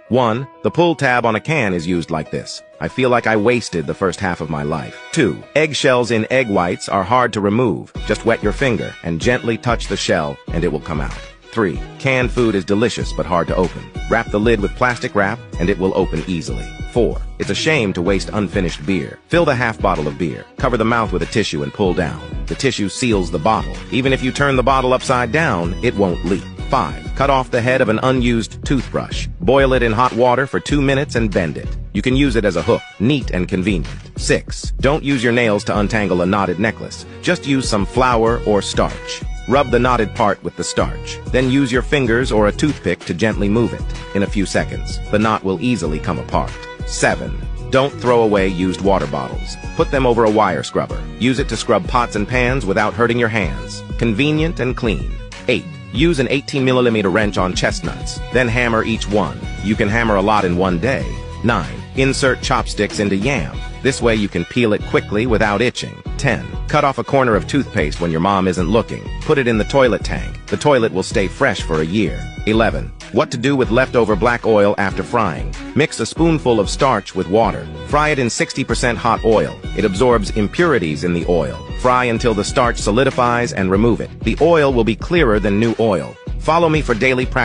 1. The pull tab on a can is used like this. I feel like I wasted the first half of my life. 2. Eggshells in egg whites are hard to remove. Just wet your finger and gently touch the shell and it will come out. 3. Canned food is delicious but hard to open. Wrap the lid with plastic wrap and it will open easily. 4. It's a shame to waste unfinished beer. Fill the half bottle of beer. Cover the mouth with a tissue and pull down. The tissue seals the bottle. Even if you turn the bottle upside down, it won't leak. 5. Cut off the head of an unused toothbrush. Boil it in hot water for 2 minutes and bend it. You can use it as a hook. Neat and convenient. 6. Don't use your nails to untangle a knotted necklace. Just use some flour or starch. Rub the knotted part with the starch. Then use your fingers or a toothpick to gently move it. In a few seconds, the knot will easily come apart. 7. Don't throw away used water bottles. Put them over a wire scrubber. Use it to scrub pots and pans without hurting your hands. Convenient and clean. 8. Use an 18mm wrench on chestnuts. Then hammer each one. You can hammer a lot in one day. 9. Insert chopsticks into yam. This way you can peel it quickly without itching. 10. Cut off a corner of toothpaste when your mom isn't looking. Put it in the toilet tank. The toilet will stay fresh for a year. 11. What to do with leftover black oil after frying. Mix a spoonful of starch with water. Fry it in 60% hot oil. It absorbs impurities in the oil. Fry until the starch solidifies and remove it. The oil will be clearer than new oil. Follow me for daily practice.